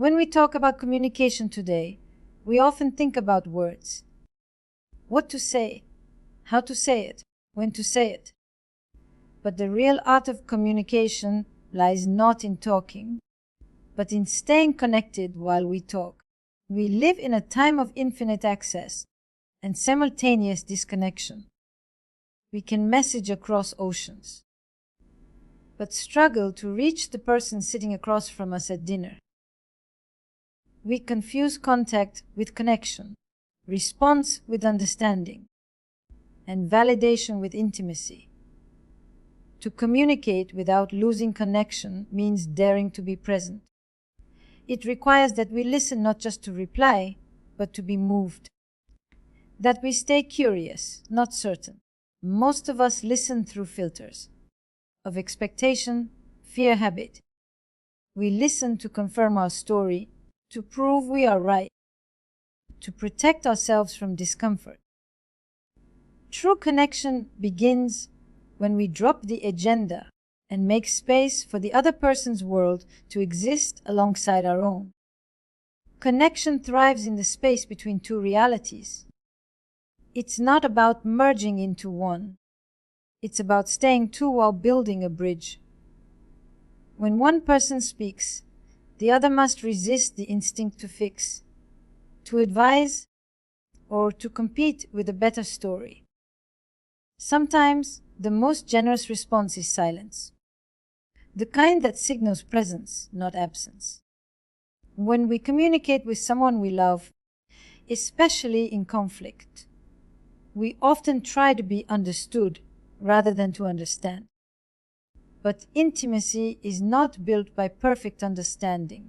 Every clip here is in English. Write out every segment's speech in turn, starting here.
When we talk about communication today, we often think about words. What to say, how to say it, when to say it. But the real art of communication lies not in talking, but in staying connected while we talk. We live in a time of infinite access and simultaneous disconnection. We can message across oceans, but struggle to reach the person sitting across from us at dinner. We confuse contact with connection, response with understanding, and validation with intimacy. To communicate without losing connection means daring to be present. It requires that we listen not just to reply, but to be moved. That we stay curious, not certain. Most of us listen through filters of expectation, fear, habit. We listen to confirm our story, to prove we are right, to protect ourselves from discomfort. True connection begins when we drop the agenda and make space for the other person's world to exist alongside our own. Connection thrives in the space between two realities. It's not about merging into one. It's about staying two while building a bridge. When one person speaks, the other must resist the instinct to fix, to advise, or to compete with a better story. Sometimes the most generous response is silence, the kind that signals presence, not absence. When we communicate with someone we love, especially in conflict, we often try to be understood rather than to understand. But intimacy is not built by perfect understanding.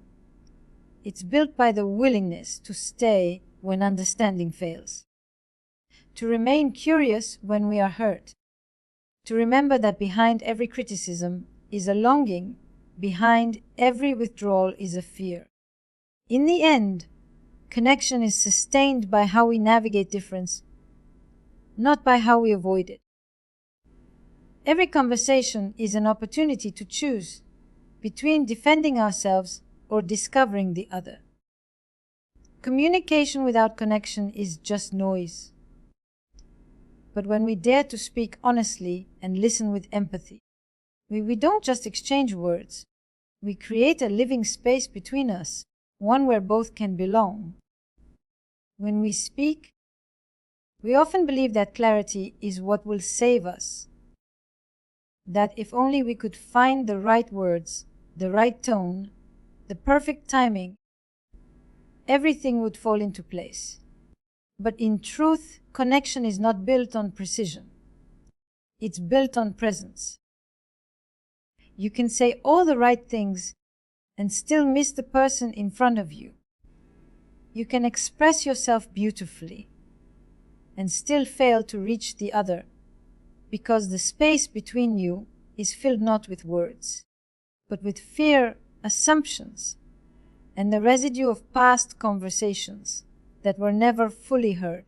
It's built by the willingness to stay when understanding fails, to remain curious when we are hurt, to remember that behind every criticism is a longing, behind every withdrawal is a fear. In the end, connection is sustained by how we navigate difference, not by how we avoid it. Every conversation is an opportunity to choose between defending ourselves or discovering the other. Communication without connection is just noise. But when we dare to speak honestly and listen with empathy, we don't just exchange words. We create a living space between us, one where both can belong. When we speak, we often believe that clarity is what will save us. That if only we could find the right words, the right tone, the perfect timing, everything would fall into place. But in truth, connection is not built on precision. It's built on presence. You can say all the right things and still miss the person in front of you. You can express yourself beautifully and still fail to reach the other, because the space between you is filled not with words, but with fear, assumptions, and the residue of past conversations that were never fully heard.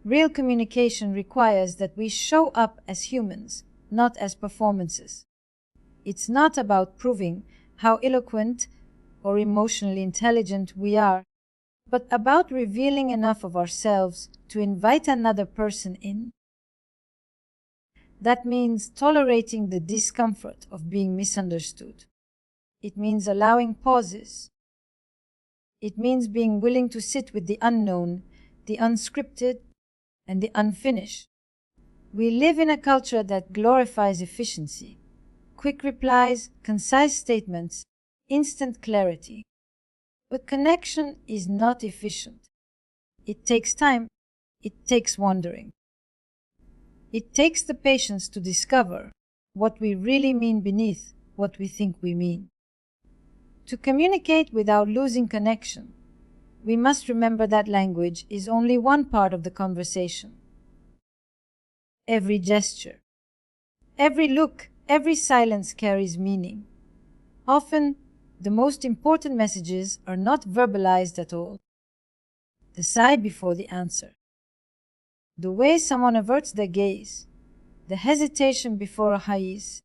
Real communication requires that we show up as humans, not as performances. It's not about proving how eloquent or emotionally intelligent we are, but about revealing enough of ourselves to invite another person in. That means tolerating the discomfort of being misunderstood. It means allowing pauses. It means being willing to sit with the unknown, the unscripted, and the unfinished. We live in a culture that glorifies efficiency, quick replies, concise statements, instant clarity. But connection is not efficient. It takes time. It takes wondering. It takes the patience to discover what we really mean beneath what we think we mean. To communicate without losing connection, we must remember that language is only one part of the conversation. Every gesture, every look, every silence carries meaning. Often, the most important messages are not verbalized at all. The sigh before the answer, the way someone averts their gaze, the hesitation before a hiatus,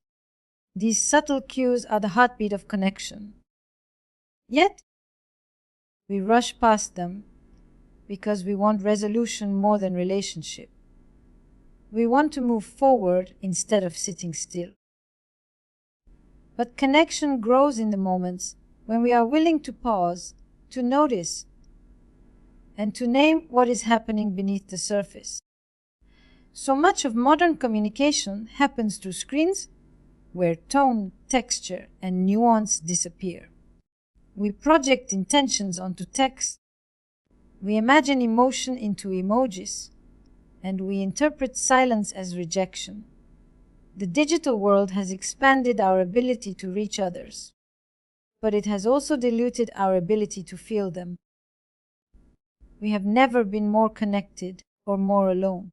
these subtle cues are the heartbeat of connection. Yet, We rush past them because we want resolution more than relationship. We want to move forward instead of sitting still. But connection grows in the moments when we are willing to pause, to notice, and to name what is happening beneath the surface. So much of modern communication happens through screens, where tone, texture, and nuance disappear. We project intentions onto text, we imagine emotion into emojis, and we interpret silence as rejection. The digital world has expanded our ability to reach others, but it has also diluted our ability to feel them. We have never been more connected or more alone.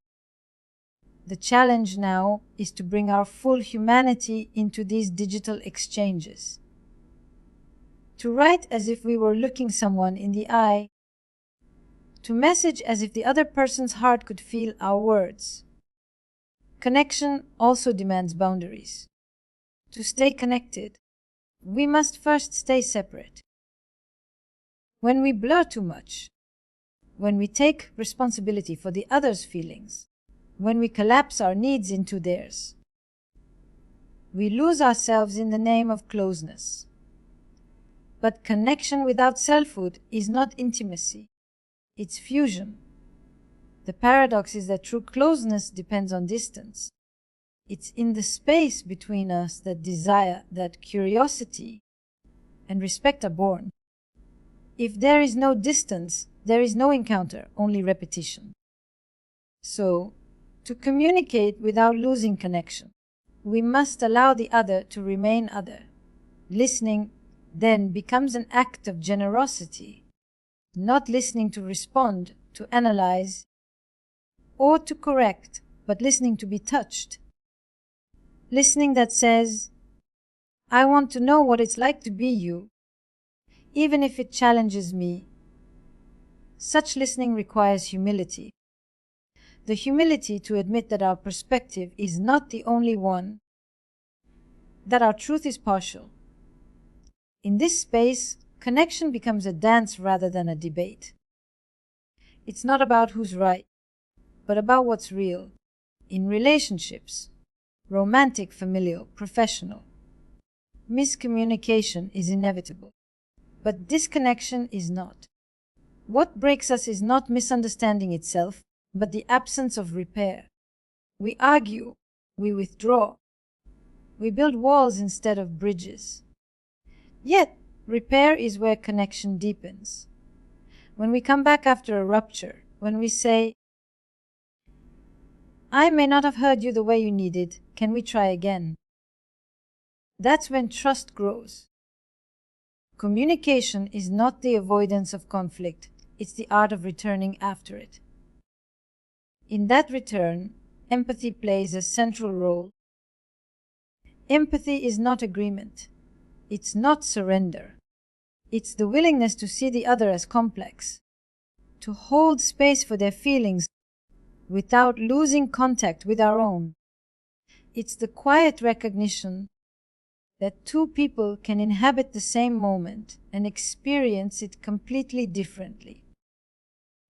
The challenge now is to bring our full humanity into these digital exchanges. To write as if we were looking someone in the eye. To message as if the other person's heart could feel our words. Connection also demands boundaries. To stay connected, we must first stay separate. When we blur too much, when we take responsibility for the other's feelings, when we collapse our needs into theirs, we lose ourselves in the name of closeness. But connection without selfhood is not intimacy, it's fusion. The paradox is that true closeness depends on distance. It's in the space between us that desire, that curiosity, and respect are born. If there is no distance, there is no encounter, only repetition. So, to communicate without losing connection, we must allow the other to remain other. Listening then becomes an act of generosity, not listening to respond, to analyze, or to correct, but listening to be touched. Listening that says, I want to know what it's like to be you, even if it challenges me. Such listening requires humility. The humility to admit that our perspective is not the only one, that our truth is partial. In this space, connection becomes a dance rather than a debate. It's not about who's right, but about what's real. In relationships, romantic, familial, professional, miscommunication is inevitable, but disconnection is not. What breaks us is not misunderstanding itself, but the absence of repair. We argue, we withdraw, we build walls instead of bridges. Yet, repair is where connection deepens. When we come back after a rupture, when we say, I may not have heard you the way you needed, can we try again? That's when trust grows. Communication is not the avoidance of conflict, it's the art of returning after it. In that return, empathy plays a central role. Empathy is not agreement. It's not surrender. It's the willingness to see the other as complex, to hold space for their feelings without losing contact with our own. It's the quiet recognition that two people can inhabit the same moment and experience it completely differently,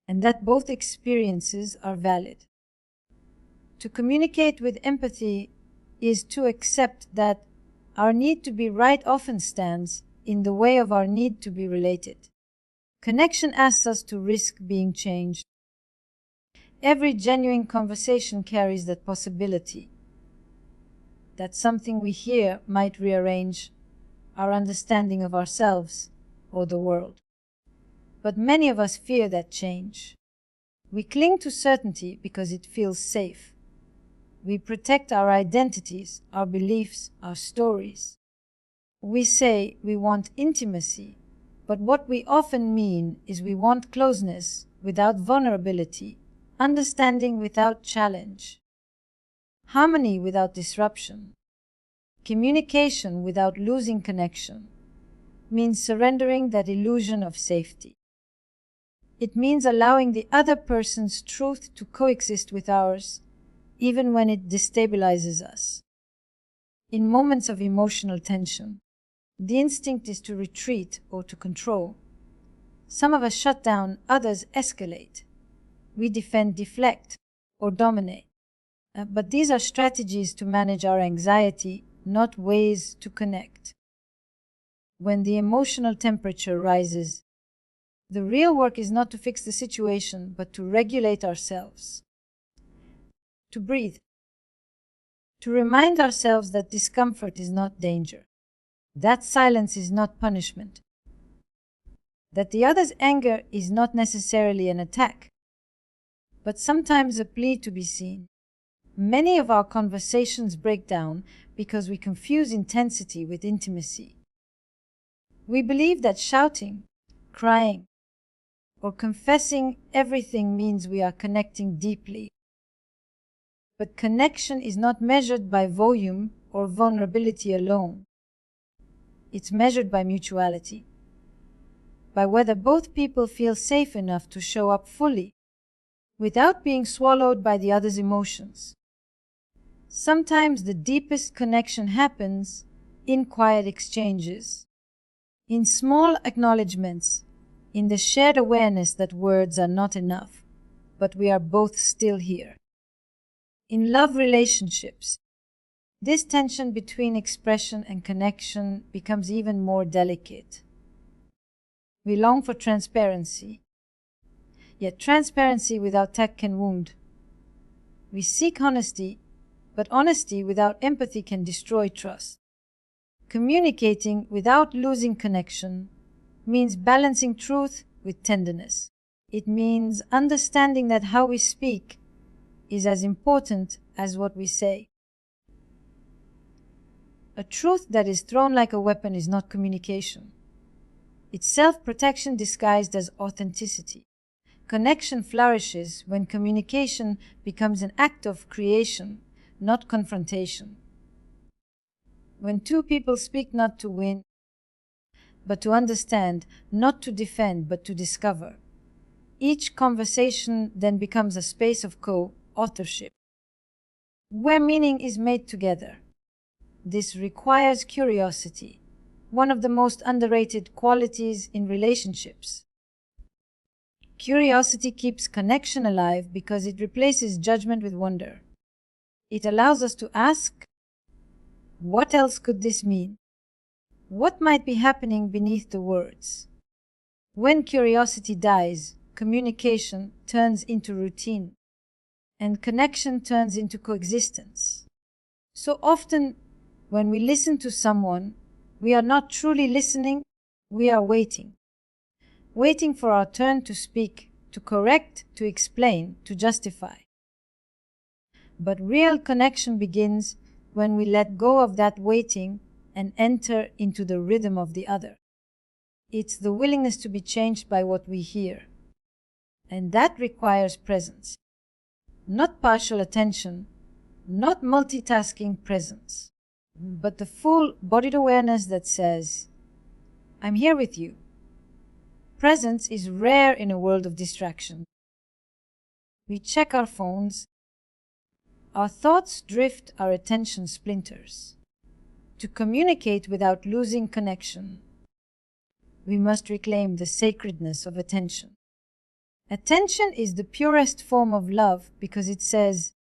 and that both experiences are valid. To communicate with empathy is to accept that our need to be right often stands in the way of our need to be related. Connection asks us to risk being changed. Every genuine conversation carries that possibility, that something we hear might rearrange our understanding of ourselves or the world. But many of us fear that change. We cling to certainty because it feels safe. We protect our identities, our beliefs, our stories. We say we want intimacy, but what we often mean is we want closeness without vulnerability, understanding without challenge, harmony without disruption. Communication without losing connection means surrendering that illusion of safety. It means allowing the other person's truth to coexist with ours, even when it destabilizes us. In moments of emotional tension, the instinct is to retreat or to control. Some of us shut down, others escalate. We defend, deflect, or dominate. But these are strategies to manage our anxiety, not ways to connect. When the emotional temperature rises, the real work is not to fix the situation, but to regulate ourselves. To breathe. To remind ourselves that discomfort is not danger. That silence is not punishment. That the other's anger is not necessarily an attack, but sometimes a plea to be seen. Many of our conversations break down because we confuse intensity with intimacy. We believe that shouting, crying, or confessing everything means we are connecting deeply. But connection is not measured by volume or vulnerability alone. It's measured by mutuality, by whether both people feel safe enough to show up fully, without being swallowed by the other's emotions. Sometimes the deepest connection happens in quiet exchanges, in small acknowledgments, in the shared awareness that words are not enough, but we are both still here. In love relationships, this tension between expression and connection becomes even more delicate. We long for transparency, yet transparency without tact can wound. We seek honesty, but honesty without empathy can destroy trust. Communicating without losing connection means balancing truth with tenderness. It means understanding that how we speak is as important as what we say. A truth that is thrown like a weapon is not communication. It's self-protection disguised as authenticity. Connection flourishes when communication becomes an act of creation, not confrontation. When two people speak not to win, but to understand, not to defend, but to discover, each conversation then becomes a space of co-authorship, where meaning is made together. This requires curiosity, one of the most underrated qualities in relationships. Curiosity keeps connection alive because it replaces judgment with wonder. It allows us to ask, what else could this mean? What might be happening beneath the words? When curiosity dies, communication turns into routine, and connection turns into coexistence. So often, when we listen to someone, we are not truly listening, we are waiting. Waiting for our turn to speak, to correct, to explain, to justify. But real connection begins when we let go of that waiting and enter into the rhythm of the other. It's the willingness to be changed by what we hear. And that requires presence. Not partial attention, not multitasking presence, but the full bodied awareness that says, I'm here with you. Presence is rare in a world of distraction. We check our phones. Our thoughts drift, our attention splinters. To communicate without losing connection, we must reclaim the sacredness of attention. Attention is the purest form of love because it says,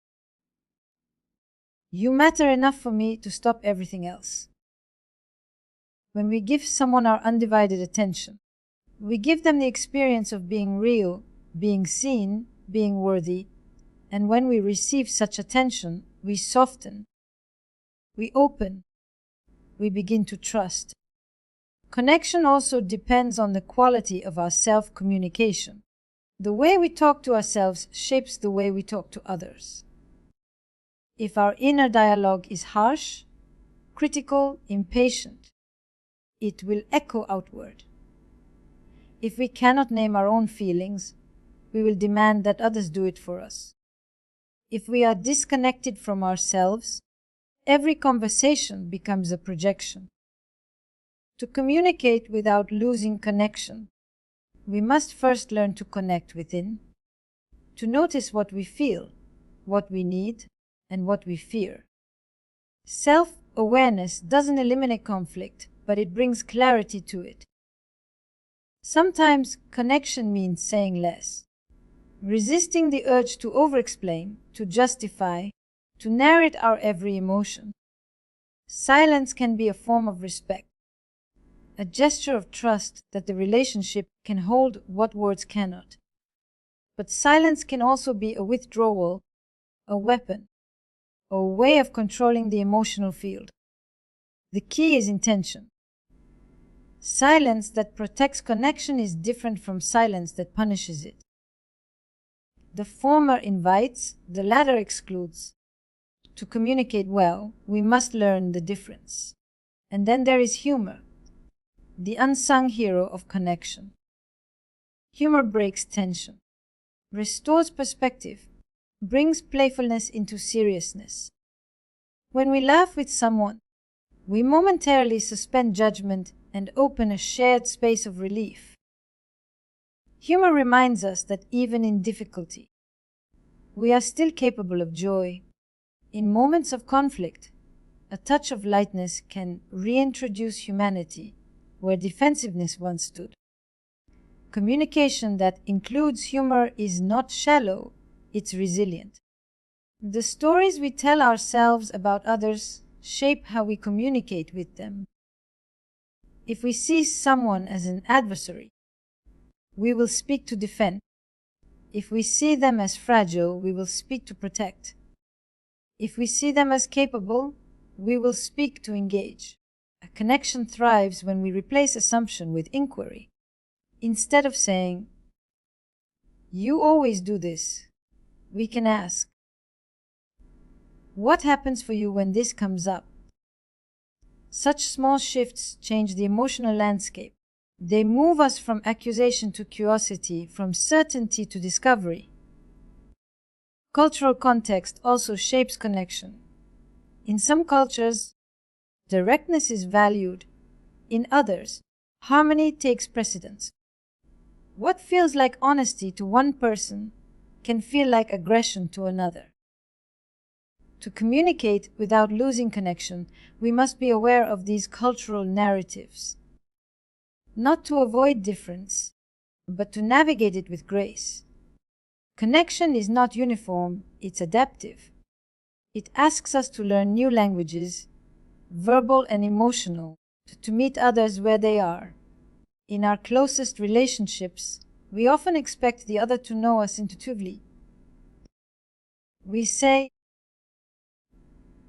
you matter enough for me to stop everything else. When we give someone our undivided attention, we give them the experience of being real, being seen, being worthy, and when we receive such attention, we soften, we open, we begin to trust. Connection also depends on the quality of our self-communication. The way we talk to ourselves shapes the way we talk to others. If our inner dialogue is harsh, critical, impatient, it will echo outward. If we cannot name our own feelings, we will demand that others do it for us. If we are disconnected from ourselves, every conversation becomes a projection. To communicate without losing connection, we must first learn to connect within, to notice what we feel, what we need, and what we fear. Self-awareness doesn't eliminate conflict, but it brings clarity to it. Sometimes connection means saying less, resisting the urge to over-explain, to justify, to narrate our every emotion. Silence can be a form of respect, a gesture of trust that the relationship can hold what words cannot. But silence can also be a withdrawal, a weapon, a way of controlling the emotional field. The key is intention. Silence that protects connection is different from silence that punishes it. The former invites, the latter excludes. To communicate well, we must learn the difference. And then there is humor, the unsung hero of connection. Humor breaks tension, restores perspective, brings playfulness into seriousness. When we laugh with someone, we momentarily suspend judgment and open a shared space of relief. Humor reminds us that even in difficulty, we are still capable of joy. In moments of conflict, a touch of lightness can reintroduce humanity where defensiveness once stood. Communication that includes humor is not shallow, it's resilient. The stories we tell ourselves about others shape how we communicate with them. If we see someone as an adversary, we will speak to defend. If we see them as fragile, we will speak to protect. If we see them as capable, we will speak to engage. A connection thrives when we replace assumption with inquiry. Instead of saying, "You always do this," we can ask, "What happens for you when this comes up?" Such small shifts change the emotional landscape. They move us from accusation to curiosity, from certainty to discovery. Cultural context also shapes connection. In some cultures, directness is valued. In others, harmony takes precedence. What feels like honesty to one person can feel like aggression to another. To communicate without losing connection, we must be aware of these cultural narratives. Not to avoid difference, but to navigate it with grace. Connection is not uniform, it's adaptive. It asks us to learn new languages, verbal and emotional, to meet others where they are. In our closest relationships, we often expect the other to know us intuitively. We say,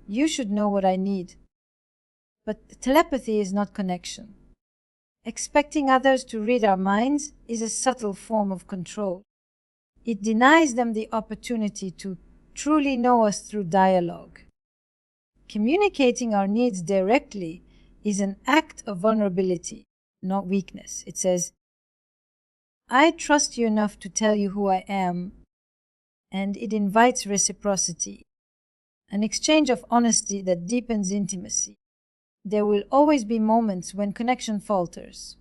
"You should know what I need." But telepathy is not connection. Expecting others to read our minds is a subtle form of control. It denies them the opportunity to truly know us through dialogue. Communicating our needs directly is an act of vulnerability, not weakness. It says, "I trust you enough to tell you who I am," and it invites reciprocity, an exchange of honesty that deepens intimacy. There will always be moments when connection falters.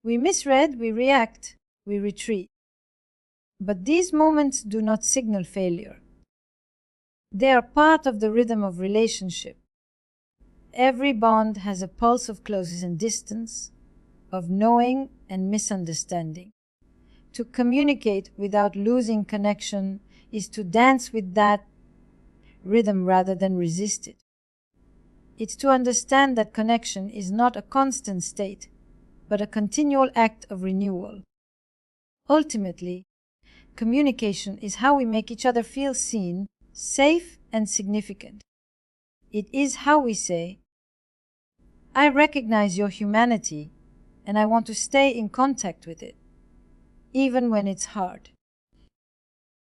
We misread, we react, we retreat. But these moments do not signal failure. They are part of the rhythm of relationship. Every bond has a pulse of closeness and distance, of knowing and misunderstanding. To communicate without losing connection is to dance with that rhythm rather than resist it. It's to understand that connection is not a constant state, but a continual act of renewal. Ultimately, communication is how we make each other feel seen, safe, and significant. It is how we say, "I recognize your humanity, and I want to stay in contact with it, even when it's hard."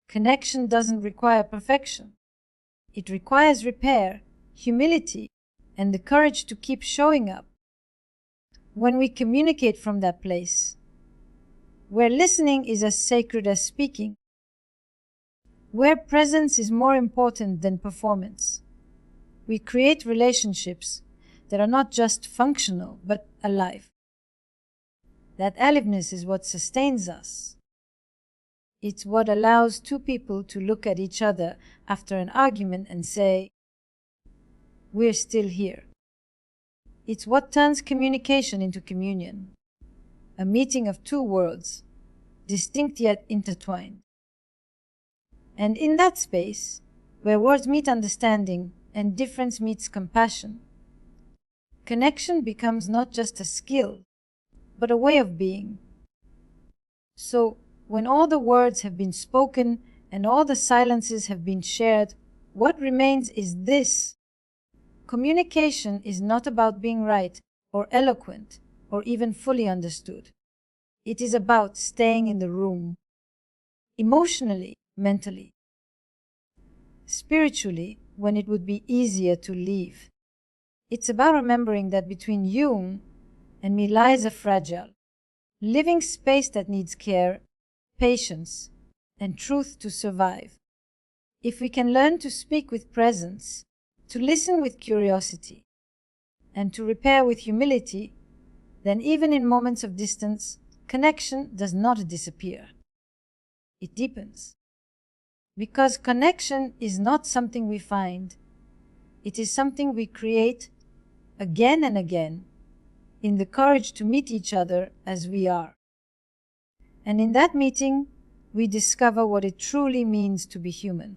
Connection doesn't require perfection. It requires repair, humility, and the courage to keep showing up. When we communicate from that place, where listening is as sacred as speaking, where presence is more important than performance, we create relationships that are not just functional, but alive. That aliveness is what sustains us. It's what allows two people to look at each other after an argument and say, "We're still here." It's what turns communication into communion, a meeting of two worlds, distinct yet intertwined. And in that space, where words meet understanding and difference meets compassion, connection becomes not just a skill, but a way of being. So, when all the words have been spoken and all the silences have been shared, what remains is this. Communication is not about being right or eloquent or even fully understood. It is about staying in the room, emotionally, mentally, spiritually, when it would be easier to leave. It's about remembering that between you and me lies a fragile, living space that needs care, patience, and truth to survive. If we can learn to speak with presence, to listen with curiosity, and to repair with humility, then even in moments of distance, connection does not disappear. It deepens. Because connection is not something we find, it is something we create again and again in the courage to meet each other as we are. And in that meeting, we discover what it truly means to be human.